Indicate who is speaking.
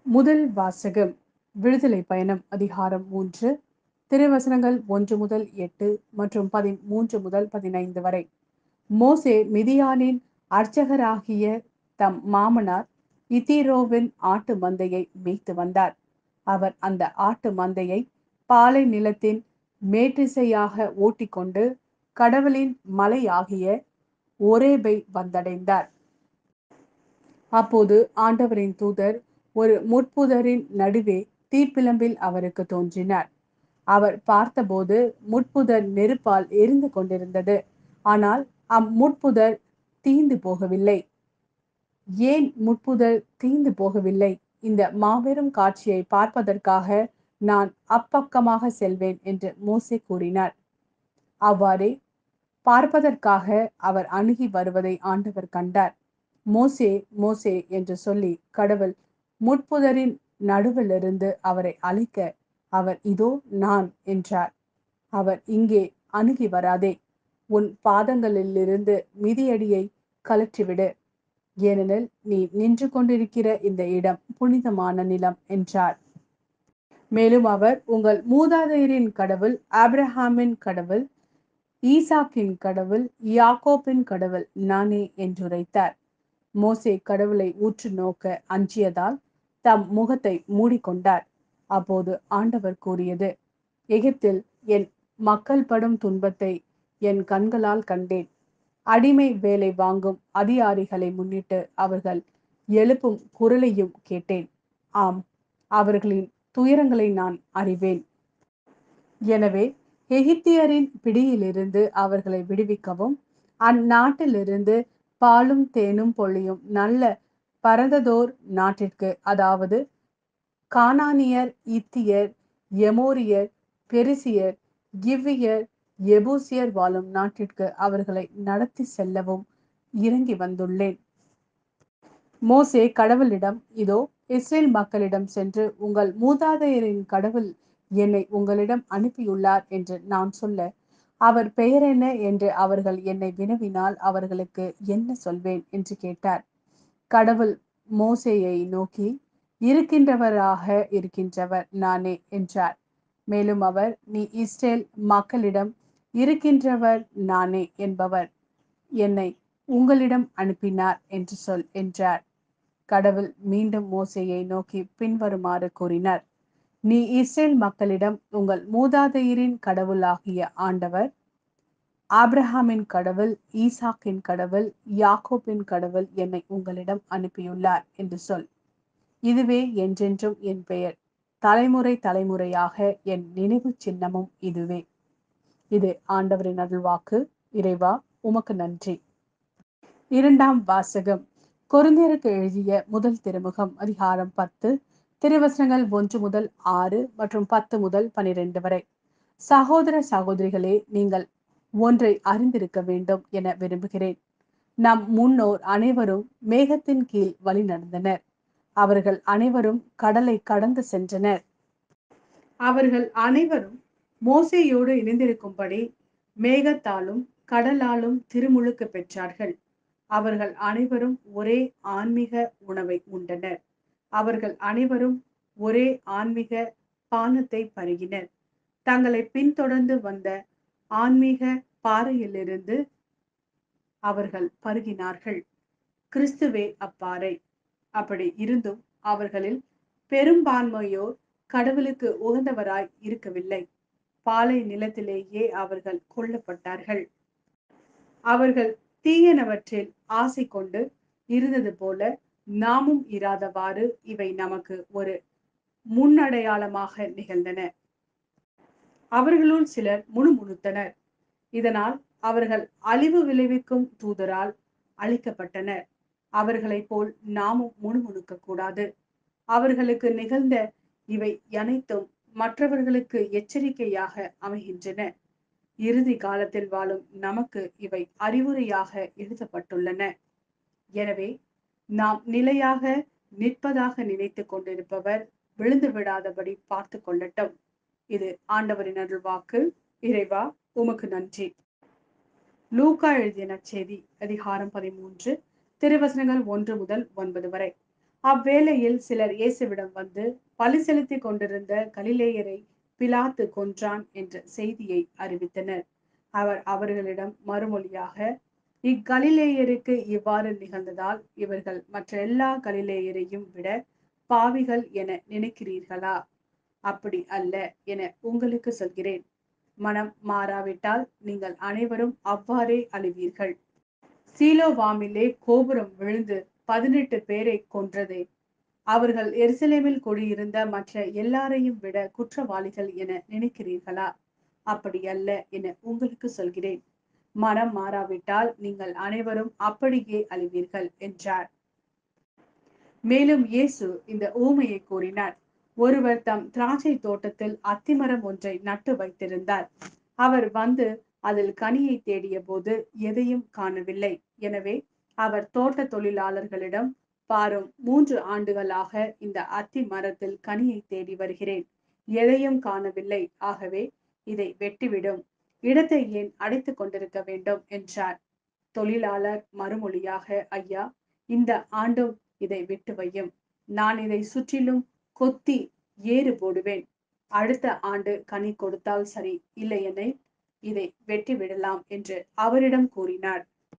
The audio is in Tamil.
Speaker 1: முதல் வாசகம் விடுதலை பயணம் அதிகாரம் 3 திருவசனங்கள் 1 முதல் 8 மற்றும் 13 முதல் 15 வரை. மோசே மிதியானின் அர்ச்சகராகிய தம் மாமனார் இத்திரோவின் ஆட்டு மந்தையை மேய்த்து வந்தார். அவர் அந்த ஆட்டு மந்தையை பாலை நிலத்தின் மேற்றிசையாக ஓட்டிக்கொண்டு கடவுளின் மலையாகிய ஒரேபை வந்தடைந்தார். அப்போது ஆண்டவரின் தூதர் ஒரு முட்புதரின் நடுவே தீப்பிழம்பில் அவருக்கு தோன்றினார். அவர் பார்த்தபோது முட்புதர் நெருப்பால் எரிந்து கொண்டிருந்தது. ஆனால் அம்முட்புதர் தீந்து போகவில்லை. ஏன் முட்புதர் தீந்து போகவில்லை? இந்த மாபெரும் காட்சியை பார்ப்பதற்காக நான் அப்பக்கமாக செல்வேன் என்று மோசே கூறினார். அவ்வாறே பார்ப்பதற்காக அவர் அணுகி வருவதை ஆண்டவர் கண்டார். மோசே மோசே என்று சொல்லி கடவுள் முட்புதரின் நடுவிலிருந்து அவரை அழைக்க அவர் இதோ நான் என்றார். அவர் இங்கே அணுகி வராதே, உன் பாதங்களிலிருந்து மிதியடியை கழற்றிவிடு, ஏனெனில் நீ நின்று கொண்டிருக்கிற இந்த இடம் புனிதமான நிலம் என்றார். மேலும் அவர் உங்கள் மூதாதையரின் கடவுள் ஆபிரஹாமின் கடவுள், ஈசாக்கின் கடவுள், யாக்கோபின் கடவுள் நானே என்றுரைத்தார். மோசே கடவுளை உற்று நோக்க அஞ்சியதால் தம் முகத்தை மூடிக்கொண்டார். அப்போது ஆண்டவர் கூறியது: எகிப்தில் என் மக்கள் படும் துன்பத்தை என் கண்களால் கண்டேன். அடிமை வேலை வாங்கும் அதிகாரிகளை முன்னிட்டு அவர்கள் எழுப்பும் குரலையும் கேட்டேன். ஆம், அவர்களின் துயரங்களை நான் அறிவேன். எனவே எகிப்தியரின் பிடியிலிருந்து அவர்களை விடுவிக்கவும், அந்நாட்டிலிருந்து பாலும் தேனும் பொழியும் நல்ல பரந்ததோர் நாட்டிற்கு, அதாவது கானானியர், இத்தியர், எமோரியர், பெரிசியர், கிவ்வியர், எபூசியர் வாழும் நாட்டிற்கு அவர்களை நடத்தி செல்லவும் இறங்கி வந்துள்ளேன். மோசே கடவுளிடம், இதோ இஸ்ரேல் மக்களிடம் சென்று உங்கள் மூதாதையரின் கடவுள் என்னை உங்களிடம் அனுப்பியுள்ளார் என்று நான் சொல்ல, அவர் பெயர் என்ன என்று அவர்கள் என்னை வினவினால் அவர்களுக்கு என்ன சொல்வேன் என்று கேட்டார். கடவுள் மோசேயை நோக்கி, இருக்கின்றவராக இருக்கின்றவர் நானே என்றார். மேலும் அவர், நீ இஸ்ரேல் மக்களிடம் இருக்கின்றவர் நானே என்பவர் என்னை உங்களிடம் அனுப்பினார் என்று சொல் என்றார். கடவுள் மீண்டும் மோசேயை நோக்கி பின்வருமாறு கூறினார்: நீ இஸ்ரேல் மக்களிடம், உங்கள் மூதாதையரின் கடவுளாகிய ஆண்டவர், ஆபிரஹாமின் கடவுள், ஈசாக்கின் கடவுள், யாக்கோபின் கடவுள் என்னை உங்களிடம் அனுப்பியுள்ளார் என்று சொல். இதுவே என்றென்றும் என் பெயர், தலைமுறை தலைமுறையாக என் நினைவு சின்னமும் இதுவே. இது ஆண்டவரின் அருள்வாக்கு. இறைவா, உமக்கு நன்றி. இரண்டாம் வாசகம் கொரிந்தியருக்கு எழுதிய முதல் திருமுகம் அதிகாரம் 10 திருவசனங்கள் 1 முதல் 6 மற்றும் 10 முதல் 12 வரை. சகோதர சகோதரிகளே, நீங்கள் ஒன்றை அறிந்திருக்க வேண்டும் என விரும்புகிறேன். நம் முன்னோர் அனைவரும் மேகத்தின் கீழ் வழி நடந்தனர். அவர்கள் அனைவரும் கடலை கடந்து சென்றனர். அவர்கள் அனைவரும் மோசேயோடு இணைந்திருக்கும்படி மேகத்தாலும் கடலாலும் திருமுழுக்கு பெற்றார்கள். அவர்கள் அனைவரும் ஒரே ஆன்மீக உணவை உண்டனர். அவர்கள் அனைவரும் ஒரே ஆன்மீக பானத்தை பருகினர். தங்களை பின்தொடர்ந்து வந்த ஆன்மீக பாறையிலிருந்து அவர்கள் பருகினார்கள். கிறிஸ்துவே அப்பாறை. அப்படி இருந்தும் அவர்களில் பெரும்பான்மையோர் கடவுளுக்கு உகந்தவராய் இருக்கவில்லை. பாலை நிலத்திலேயே அவர்கள் கொல்லப்பட்டார்கள். அவர்கள் தீயனவற்றில் ஆசை கொண்டு இருந்தது போல நாமும் இராதவாறு இவை நமக்கு ஒரு முன்னடையாளமாக நிகழ்ந்தன. அவர்களுள் சிலர் முணுமுணுத்தனர். இதனால் அவர்கள் அழிவு விளைவிக்கும் தூதரால் அழிக்கப்பட்டனர். அவர்களைப் போல் நாமும் முணுமுணுக்க கூடாது. அவர்களுக்கு நிகழ்ந்த இவை அனைத்தும் மற்றவர்களுக்கு எச்சரிக்கையாக அமைகின்றன. இறுதி காலத்தில் வாழும் நமக்கு இவை அறிவுரையாக எழுதப்பட்டுள்ளன. எனவே நாம் நிலையாக நிற்பதாக நினைத்து கொண்டிருப்பவர் விழுந்து விடாதபடி பார்த்து கொள்ளட்டும். இது ஆண்டவரின் அருள்வாக்கு. இறைவா, உமக்கு நன்றி. லூக்கா எழுதிய நற்செய்தி அதிகாரம் 13 திருவசனங்கள் 1 முதல் 9 வரை. அவ்வேளையில் சிலர் இயேசுவிடம் வந்து, பலி செலுத்திக் கொண்டிருந்த கலிலேயரை பிலாத்து கொன்றான் என்ற செய்தியை அறிவித்தனர். அவர் அவர்களிடம் மறுமொழியாக, இக்கலிலேயருக்கு இவ்வாறு நிகழ்ந்ததால் இவர்கள் மற்ற எல்லா கலிலேயரையும் விட பாவிகள் என நினைக்கிறீர்களா? அப்படி அல்ல என உங்களுக்கு சொல்கிறேன். மனம் மாறாவிட்டால் நீங்கள் அனைவரும் அவ்வாறே அழிவீர்கள். சீலோவாமிலே கோபுரம் விழுந்து 18 பேரை கொன்றதே, அவர்கள் எருசலேமில் குடியிருந்த மற்ற எல்லாரையும் விட குற்றவாளிகள் என நினைக்கிறீர்களா? அப்படி அல்ல என உங்களுக்கு சொல்கிறேன். மனம் மாறாவிட்டால் நீங்கள் அனைவரும் அப்படியே அழிவீர்கள் என்றார். மேலும் இயேசு இந்த ஊமையை கூறினார். ஒருவர் தம் திராட்சை தோட்டத்தில் அத்திமரம் ஒன்றை நட்டு வைத்திருந்தார். அவர் வந்து அதில் கனியை தேடிய போது எதையும் காணவில்லை. எனவே அவர் தோட்ட தொழிலாளர்களிடம், பாரும், 3 ஆண்டுகளாக இந்த அத்தி மரத்தில் கனியை தேடி வருகிறேன், எதையும் காணவில்லை. ஆகவே இதை வெட்டிவிடும், இடத்தை ஏன் அடைத்துக் கொண்டிருக்க வேண்டும் என்றார். தொழிலாளர் மறுமொழியாக, ஐயா, இந்த ஆண்டும் இதை விட்டு வையும். நான் இதை சுற்றிலும் கொத்தி ஏறு போடுவேன். அடுத்த ஆண்டு கனி கொடுத்தால் சரி, இல்லையெனில் இதை வெட்டி விடலாம் என்று அவரிடம் கூறினார்.